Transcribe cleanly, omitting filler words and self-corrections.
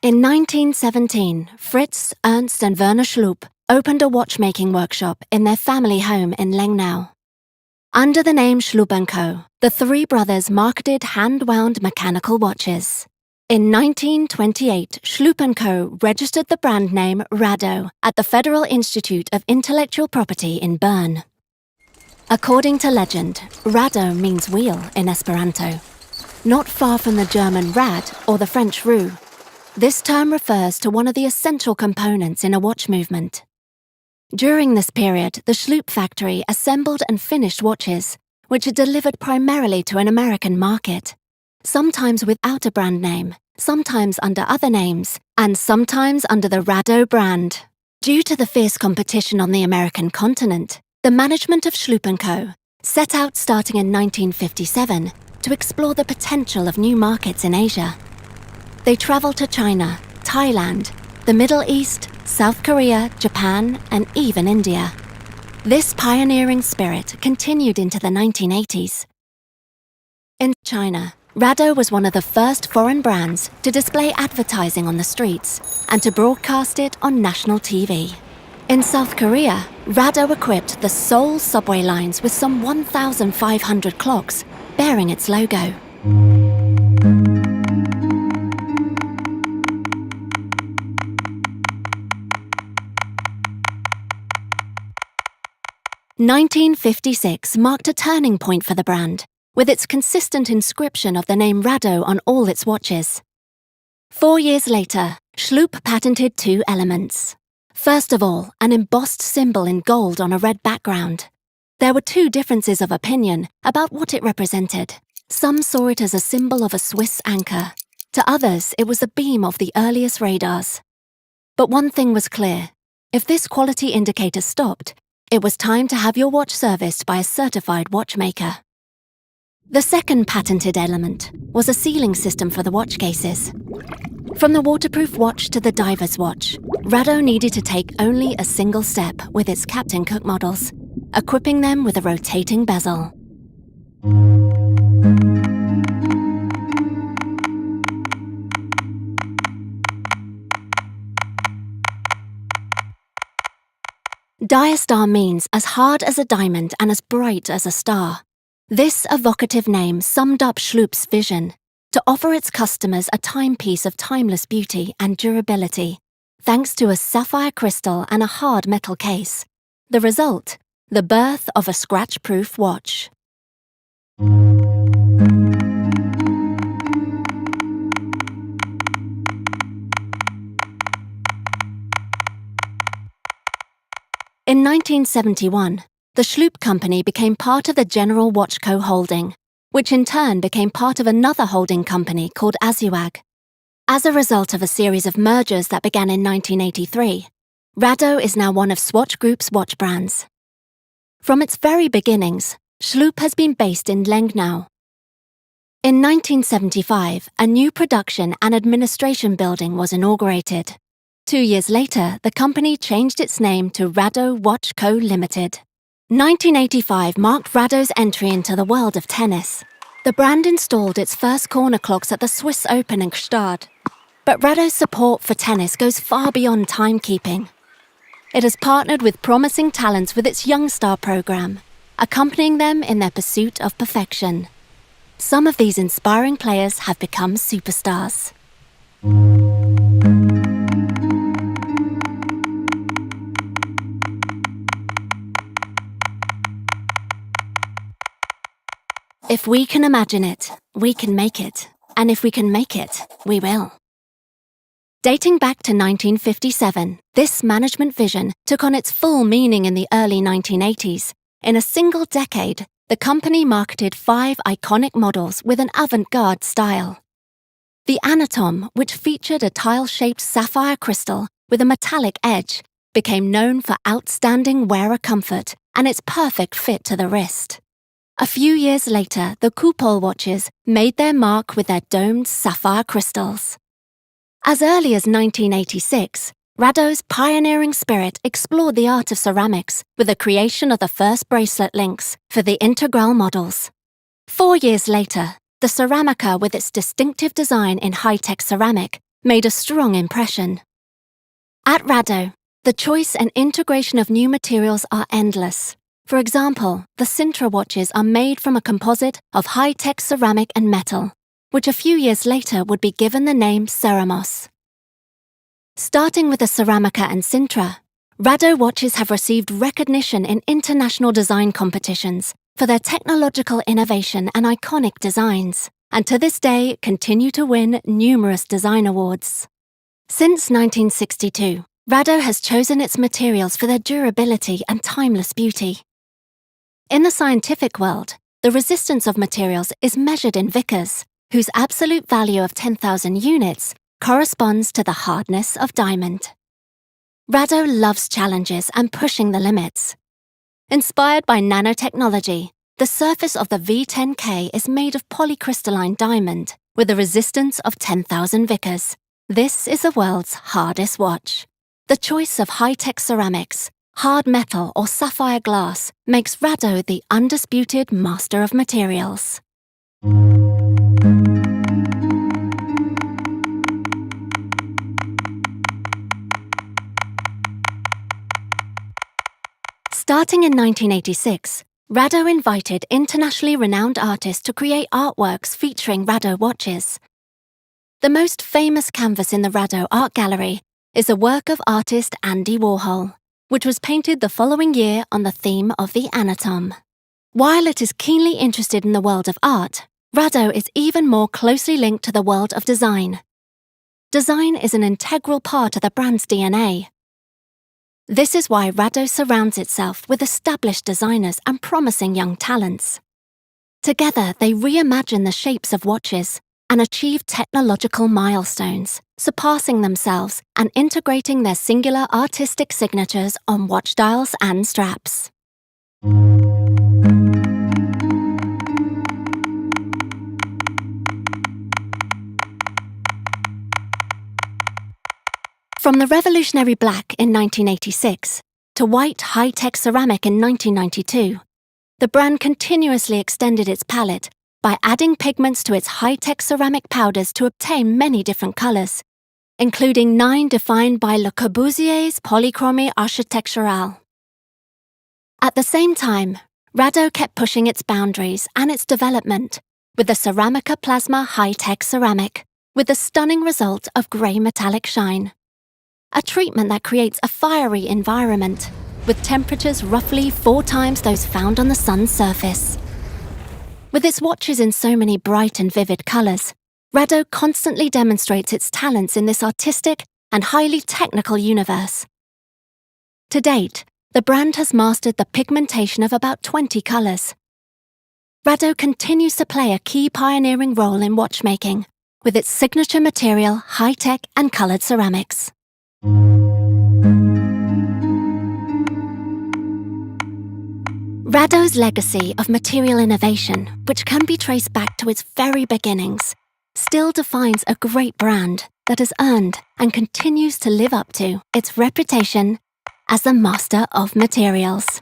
In 1917, Fritz, Ernst and Werner Schlup opened a watchmaking workshop in their family home in Lengnau. Under the name Schlup & Co., the three brothers marketed hand-wound mechanical watches. In 1928, Schlup & Co. registered the brand name Rado at the Federal Institute of Intellectual Property in Bern. According to legend, Rado means wheel in Esperanto. Not far from the German Rad or the French roue, this term refers to one of the essential components in a watch movement. During this period, the Schlup factory assembled and finished watches, which are delivered primarily to an American market, sometimes without a brand name, sometimes under other names, and sometimes under the Rado brand. Due to the fierce competition on the American continent, the management of Schlup & Co. set out starting in 1957 to explore the potential of new markets in Asia. They traveled to China, Thailand, the Middle East, South Korea, Japan, and even India. This pioneering spirit continued into the 1980s. In China, Rado was one of the first foreign brands to display advertising on the streets and to broadcast it on national TV. In South Korea, Rado equipped the Seoul subway lines with some 1,500 clocks bearing its logo. (1956) marked a turning point for the brand, with its consistent inscription of the name Rado on all its watches. 4 years later, Schlup patented two elements. First of all, an embossed symbol in gold on a red background. There were two differences of opinion about what it represented. Some saw it as a symbol of a Swiss anchor. To others, it was a beam of the earliest radars. But one thing was clear. If this quality indicator stopped, it was time to have your watch serviced by a certified watchmaker. The second patented element was a sealing system for the watch cases. From the waterproof watch to the diver's watch, Rado needed to take only a single step with its Captain Cook models, equipping them with a rotating bezel. Diastar means as hard as a diamond and as bright as a star. This evocative name summed up Schlup's vision to offer its customers a timepiece of timeless beauty and durability, thanks to a sapphire crystal and a hard metal case. The result, the birth of a scratch-proof watch. In 1971, the Schlup Company became part of the General Watch Co. holding, which in turn became part of another holding company called Asuag. As a result of a series of mergers that began in 1983, Rado is now one of Swatch Group's watch brands. From its very beginnings, Schlup has been based in Lengnau. In 1975, a new production and administration building was inaugurated. 2 years later, the company changed its name to Rado Watch Co. Limited. 1985 marked Rado's entry into the world of tennis. The brand installed its first corner clocks at the Swiss Open in Gstaad. But Rado's support for tennis goes far beyond timekeeping. It has partnered with promising talents with its Young Star program, accompanying them in their pursuit of perfection. Some of these inspiring players have become superstars. If we can imagine it, we can make it. And if we can make it, we will. Dating back to 1957, this management vision took on its full meaning in the early 1980s. In a single decade, the company marketed 5 iconic models with an avant-garde style. The Anatom, which featured a tile-shaped sapphire crystal with a metallic edge, became known for outstanding wearer comfort and its perfect fit to the wrist. A few years later, the Coupole watches made their mark with their domed sapphire crystals. As early as 1986, Rado's pioneering spirit explored the art of ceramics with the creation of the first bracelet links for the Integral models. 4 years later, the Ceramica with its distinctive design in high-tech ceramic made a strong impression. At Rado, the choice and integration of new materials are endless. For example, the Sintra watches are made from a composite of high-tech ceramic and metal, which a few years later would be given the name Ceramos. Starting with the Ceramica and Sintra, Rado watches have received recognition in international design competitions for their technological innovation and iconic designs, and to this day continue to win numerous design awards. Since 1962, Rado has chosen its materials for their durability and timeless beauty. In the scientific world, the resistance of materials is measured in Vickers, whose absolute value of 10,000 units corresponds to the hardness of diamond. Rado loves challenges and pushing the limits. Inspired by nanotechnology, the surface of the V10K is made of polycrystalline diamond with a resistance of 10,000 Vickers. This is the world's hardest watch. The choice of high-tech ceramics, hard metal or sapphire glass makes Rado the undisputed master of materials. Starting in 1986, Rado invited internationally renowned artists to create artworks featuring Rado watches. The most famous canvas in the Rado Art Gallery is a work of artist Andy Warhol, which was painted the following year on the theme of the anatom. While it is keenly interested in the world of art, Rado is even more closely linked to the world of design. Design is an integral part of the brand's DNA. This is why Rado surrounds itself with established designers and promising young talents. Together, they reimagine the shapes of watches and achieve technological milestones, surpassing themselves and integrating their singular artistic signatures on watch dials and straps. From the revolutionary black in 1986 to white high-tech ceramic in 1992, the brand continuously extended its palette by adding pigments to its high-tech ceramic powders to obtain many different colors, including 9 defined by Le Corbusier's polychromie architecturale. At the same time, Rado kept pushing its boundaries and its development with the Ceramica Plasma high-tech ceramic, with the stunning result of grey metallic shine. A treatment that creates a fiery environment, with temperatures roughly 4 times those found on the sun's surface. With its watches in so many bright and vivid colours, Rado constantly demonstrates its talents in this artistic and highly technical universe. To date, the brand has mastered the pigmentation of about 20 colours. Rado continues to play a key pioneering role in watchmaking, with its signature material, high-tech and coloured ceramics. Rado's legacy of material innovation, which can be traced back to its very beginnings, still defines a great brand that has earned and continues to live up to its reputation as the master of materials.